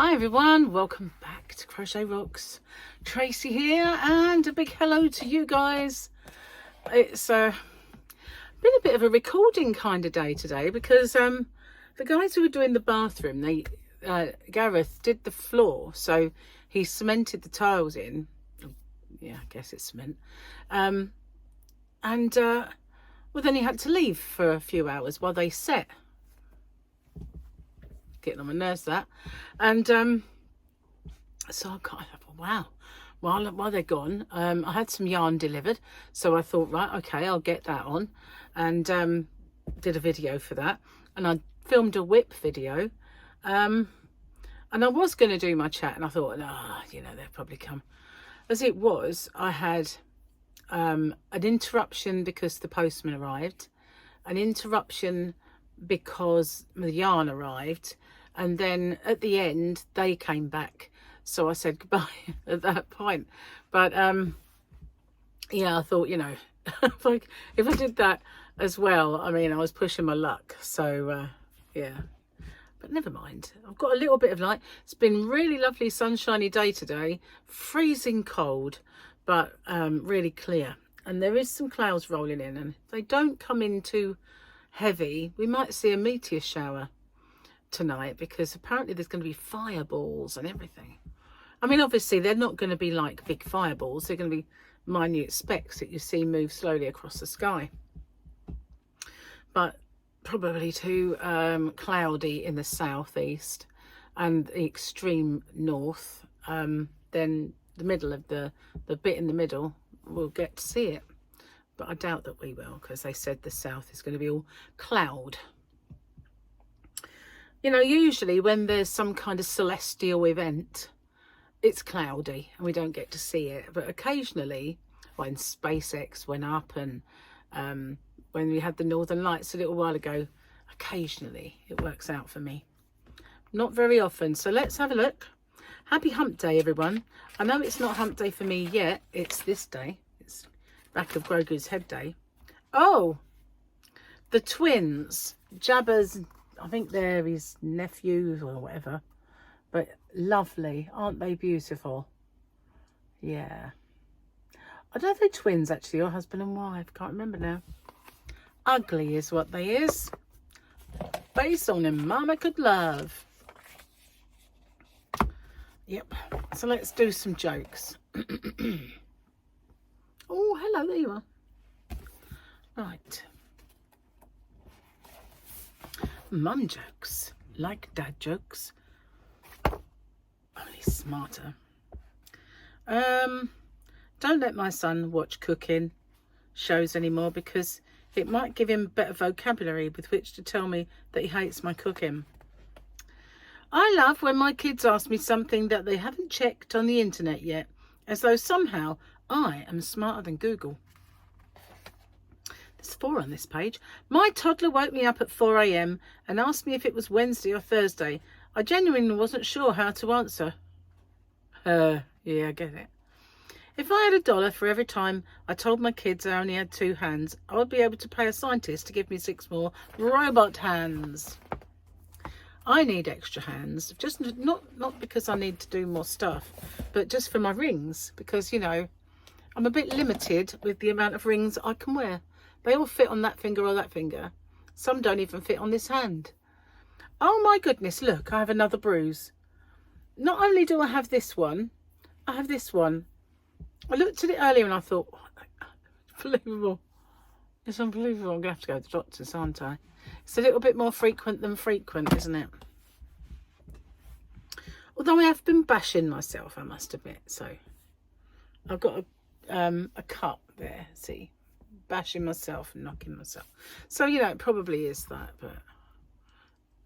Hi everyone, welcome back to Crochet Rocks. Tracy here, and a big hello to you guys. It's been a bit of a recording kind of day today because the guys who were doing the bathroom, Gareth did the floor, so he cemented the tiles in. Yeah, I guess it's cement. Well, then he had to leave for a few hours while they set. Getting on my nerves, that. And so I kind of, wow, while they're gone, I had some yarn delivered, so I thought, right, okay, I'll get that on, and did a video for that, and I filmed a WIP video, and I was going to do my chat, and I thought, they'll probably come. As it was, I had an interruption because the postman arrived, an interruption because the yarn arrived, and then at the end they came back, so I said goodbye at that point. But yeah, I thought, like if I did that as well, I mean, I was pushing my luck. So yeah, but never mind, I've got a little bit of light. It's been really lovely sunshiny day today, freezing cold, but really clear, and there is some clouds rolling in, and if they don't come in too heavy, we might see a meteor shower tonight, because apparently there's going to be fireballs and everything. I mean, obviously they're not going to be like big fireballs, they're going to be minute specks that you see move slowly across the sky, but probably too cloudy in the southeast and the extreme north. Then the middle of the bit in the middle, we'll get to see it. But I doubt that we will, because they said the south is going to be all cloud. Usually when there's some kind of celestial event, it's cloudy and we don't get to see it. But occasionally, when SpaceX went up, and when we had the Northern Lights a little while ago, occasionally it works out for me. Not very often. So let's have a look. Happy hump day, everyone. I know it's not hump day for me yet. It's this day. It's back of Grogu's head day. Oh, the twins, Jabba's, I think they're his nephews or whatever, but lovely, aren't they beautiful? Yeah, I don't know if they're twins actually, or husband and wife, can't remember now. Ugly is what they is, based on him mama could love. Yep, so let's do some jokes. Oh, hello, there you are. Right. Mum jokes, like dad jokes, only smarter. Don't let my son watch cooking shows anymore, because it might give him better vocabulary with which to tell me that he hates my cooking. I love when my kids ask me something that they haven't checked on the internet yet, as though somehow I am smarter than Google. There's 4 on this page. My toddler woke me up at 4 AM and asked me if it was Wednesday or Thursday. I genuinely wasn't sure how to answer. Yeah, I get it. If I had $1 for every time I told my kids I only had 2 hands, I would be able to pay a scientist to give me 6 more robot hands. I need extra hands, just not because I need to do more stuff, but just for my rings, because, I'm a bit limited with the amount of rings I can wear. They all fit on that finger or that finger. Some don't even fit on this hand. Oh my goodness, look, I have another bruise. Not only do I have this one, I have this one. I looked at it earlier and I thought, unbelievable. It's unbelievable. I'm going to have to go to the doctor's, aren't I? It's a little bit more frequent than frequent, isn't it? Although I have been bashing myself, I must admit. So I've got a cut there, see? Bashing myself and knocking myself. So, it probably is that, but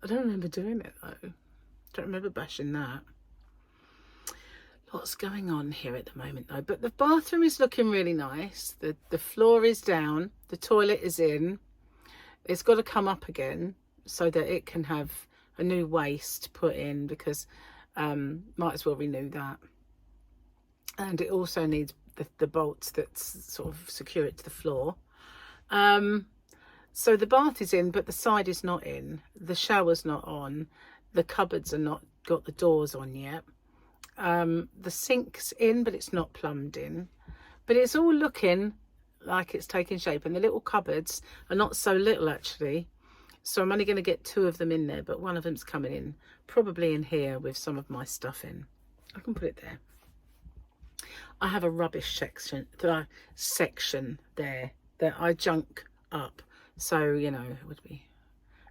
I don't remember doing it, though. Don't remember bashing that. Lots going on here at the moment, though. But the bathroom is looking really nice. The floor is down. The toilet is in. It's got to come up again so that it can have a new waste put in, because might as well renew that. And it also needs the bolts that sort of secure it to the floor. So the bath is in, but the side is not in. The shower's not on. The cupboards are not got the doors on yet. The sink's in, but it's not plumbed in. But it's all looking like it's taking shape, and the little cupboards are not so little actually. So I'm only going to get 2 of them in there, but one of them's coming in, probably in here with some of my stuff in. I can put it there. I have a rubbish section there that I junk up. So, you know, it would be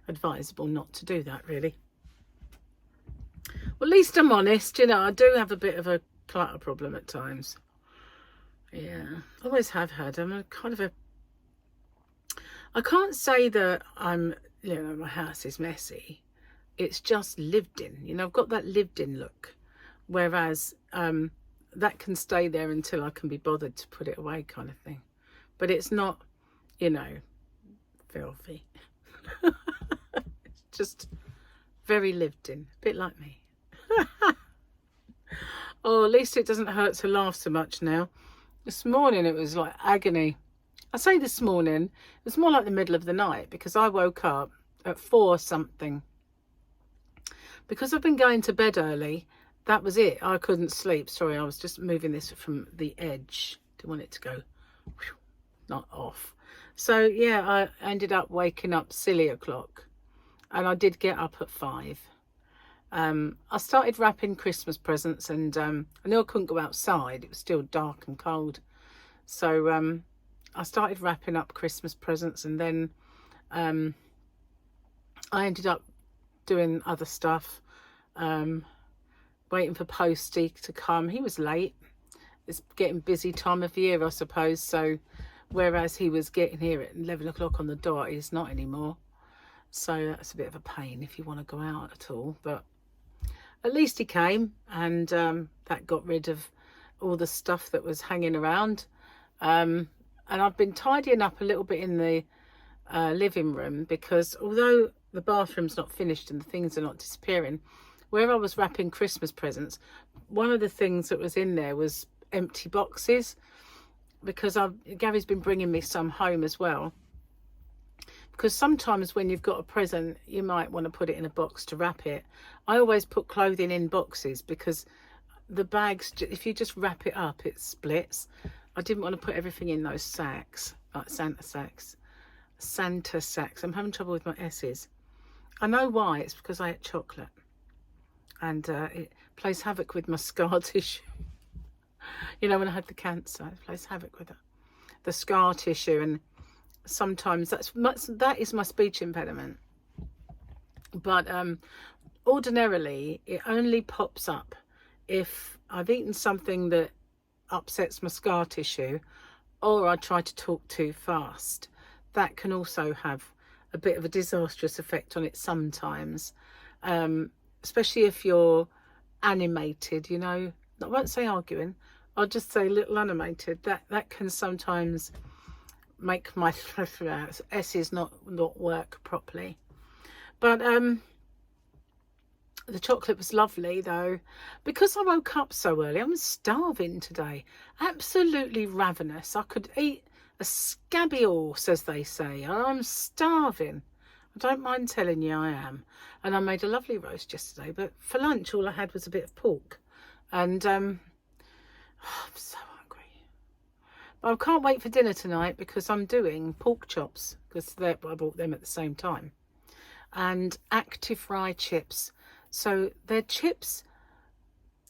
advisable not to do that, really. Well, at least I'm honest, you know, I do have a bit of a clutter problem at times. Yeah, always have had. I'm a kind of a... I can't say that I'm, you know, my house is messy. It's just lived in. You know, I've got that lived in look. Whereas that can stay there until I can be bothered to put it away kind of thing. But it's not, you know, filthy. It's just very lived in. A bit like me. Oh, at least it doesn't hurt to laugh so much now. This morning it was like agony. I say this morning, it was more like the middle of the night because I woke up at 4 something. Because I've been going to bed early, that was it. I couldn't sleep. Sorry, I was just moving this from the edge. Didn't want it to go not off. So yeah, I ended up waking up silly o'clock, and I did get up at 5. I started wrapping Christmas presents, and I knew I couldn't go outside. It was still dark and cold. So I started wrapping up Christmas presents, and then I ended up doing other stuff, waiting for Posty to come. He was late. It's getting busy time of year, I suppose. So whereas he was getting here at 11 o'clock on the dot, he's not anymore. So that's a bit of a pain if you want to go out at all. But at least he came, and that got rid of all the stuff that was hanging around. And I've been tidying up a little bit in the living room, because although the bathroom's not finished and the things are not disappearing, where I was wrapping Christmas presents, one of the things that was in there was empty boxes, because Gary's been bringing me some home as well. Because sometimes when you've got a present, you might want to put it in a box to wrap it. I always put clothing in boxes, because the bags, if you just wrap it up, it splits. I didn't want to put everything in those sacks, like Santa sacks. Santa sacks. I'm having trouble with my S's. I know why. It's because I ate chocolate. And it plays havoc with my scar tissue. You know, when I had the cancer, it plays havoc with the scar tissue. And sometimes that is my speech impediment. But ordinarily, it only pops up if I've eaten something that upsets my scar tissue, or I try to talk too fast. That can also have a bit of a disastrous effect on it sometimes, especially if you're animated, you know. I won't say arguing, I'll just say a little animated. That can sometimes make my S's not work properly. But the chocolate was lovely though. Because I woke up so early, I'm starving today. Absolutely ravenous. I could eat a scabby horse, as they say. I'm starving. I don't mind telling you I am. And I made a lovely roast yesterday, but for lunch all I had was a bit of pork. And I'm so hungry. But I can't wait for dinner tonight, because I'm doing pork chops, because I bought them at the same time. And active fry chips. So they're chips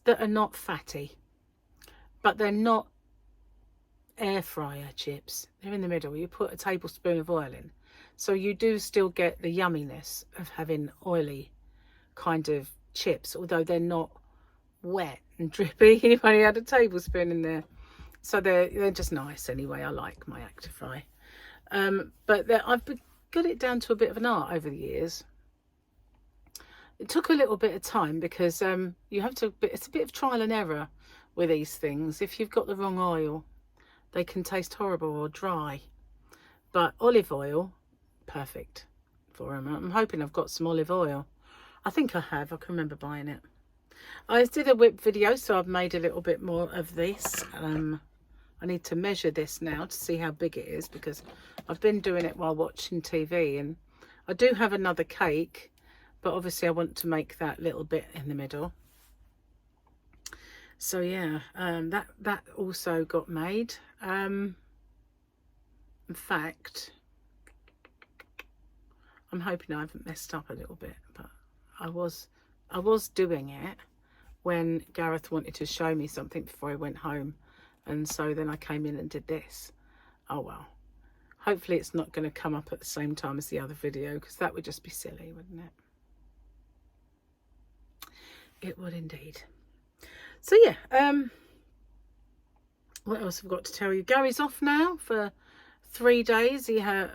that are not fatty, but they're not air fryer chips. They're in the middle. You put a tablespoon of oil in. So you do still get the yumminess of having oily kind of chips, although they're not wet and drippy. You've only had a tablespoon in there. So they're just nice anyway. I like my active fry. But I've got it down to a bit of an art over the years. It took a little bit of time, because you have to, it's a bit of trial and error with these things. If you've got the wrong oil, they can taste horrible or dry. But olive oil, perfect for them. I'm hoping I've got some olive oil. I think I have. I can remember buying it. I did a WIP video, so I've made a little bit more of this. I need to measure this now to see how big it is, because I've been doing it while watching TV. And I do have another cake, but obviously I want to make that little bit in the middle. So yeah, that also got made. In fact, I'm hoping I haven't messed up a little bit, but I was doing it when Gareth wanted to show me something before I went home, and so then I came in and did this. Oh well, hopefully it's not going to come up at the same time as the other video, because that would just be silly, wouldn't it? It would indeed. So yeah, what else have I got to tell you? Gary's off now for 3 days. He had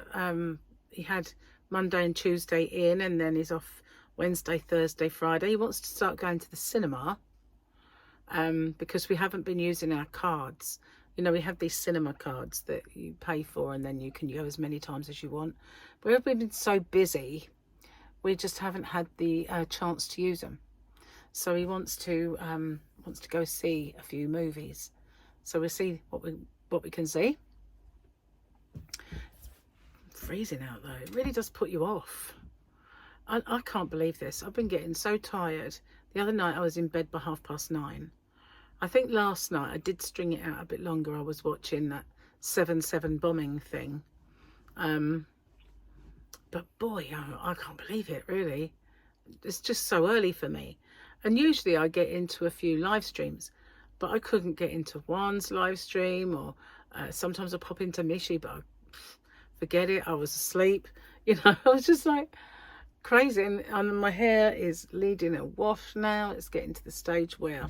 Monday and Tuesday in, and then he's off Wednesday, Thursday, Friday. He wants to start going to the cinema, because we haven't been using our cards. You know, we have these cinema cards that you pay for, and then you can go as many times as you want. But we've been so busy, we just haven't had the chance to use them. So he wants to go see a few movies. So we'll see what we can see. It's freezing out though. It really does put you off. I can't believe this. I've been getting so tired. The other night I was in bed by 9:30. I think last night I did string it out a bit longer. I was watching that 7/7 bombing thing. But boy, I can't believe it, really. It's just so early for me. And usually I get into a few live streams, but I couldn't get into Juan's live stream, or sometimes I pop into Mishi, but forget it, I was asleep. You know, I was just like crazy. And my hair is leading a wash now. It's getting to the stage where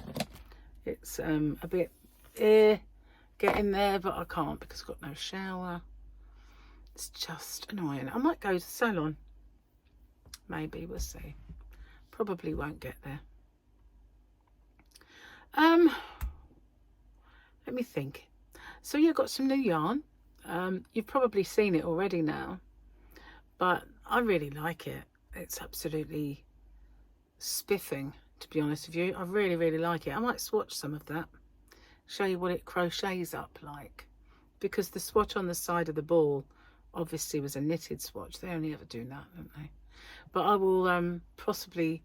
it's a bit getting there, but I can't because I've got no shower. It's just annoying. I might go to the salon. Maybe, we'll see. Probably won't get there. Let me think. So you've got some new yarn. You've probably seen it already now, but I really like it. It's absolutely spiffing, to be honest with you. I really, really like it. I might swatch some of that, show you what it crochets up like, because the swatch on the side of the ball obviously was a knitted swatch. They only ever do that, don't they? But I will possibly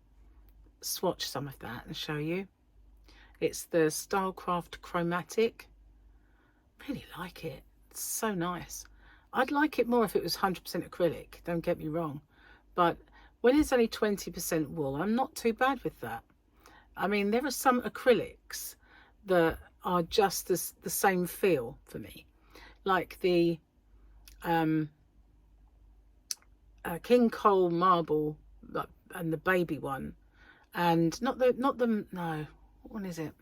swatch some of that and show you. It's the Stylecraft Chromatic. Really like it. It's so nice. I'd like it more if it was 100% acrylic, don't get me wrong. But when it's only 20% wool, I'm not too bad with that. I mean, there are some acrylics that are just the same feel for me. Like the King Cole marble, and the baby one. And no, what one is it?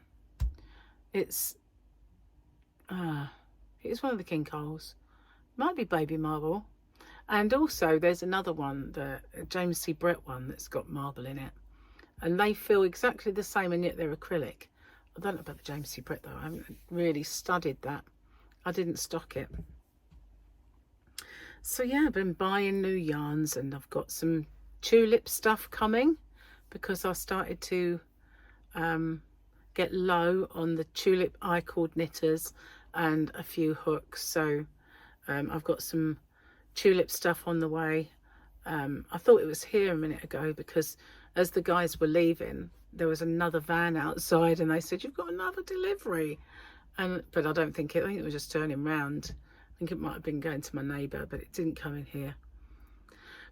It's one of the King Coles. Might be baby marble. And also there's another one, the James C. Brett one, that's got marble in it. And they feel exactly the same, and yet they're acrylic. I don't know about the James C. Brett though. I haven't really studied that. I didn't stock it. So yeah, I've been buying new yarns, and I've got some tulip stuff coming because I started to get low on the tulip I-cord knitters and a few hooks. So I've got some tulip stuff on the way. I thought it was here a minute ago because as the guys were leaving, there was another van outside, and they said, "You've got another delivery." But I don't think it. I think it was just turning round. I think it might have been going to my neighbour, but it didn't come in here.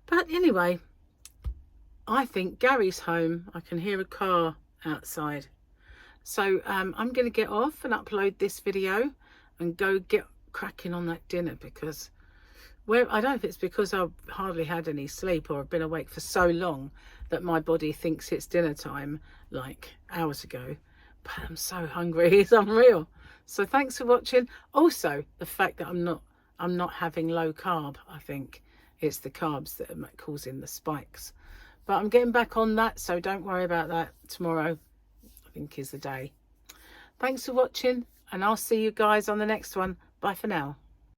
But anyway, I think Gary's home. I can hear a car outside. So I'm going to get off and upload this video and go get cracking on that dinner, because I don't know if it's because I've hardly had any sleep or I've been awake for so long that my body thinks it's dinner time like hours ago. But I'm so hungry, it's unreal. So thanks for watching. Also, the fact that I'm not having low carb, I think it's the carbs that are causing the spikes. But I'm getting back on that, so don't worry about that. Tomorrow, I think, is the day. Thanks for watching, and I'll see you guys on the next one. Bye for now.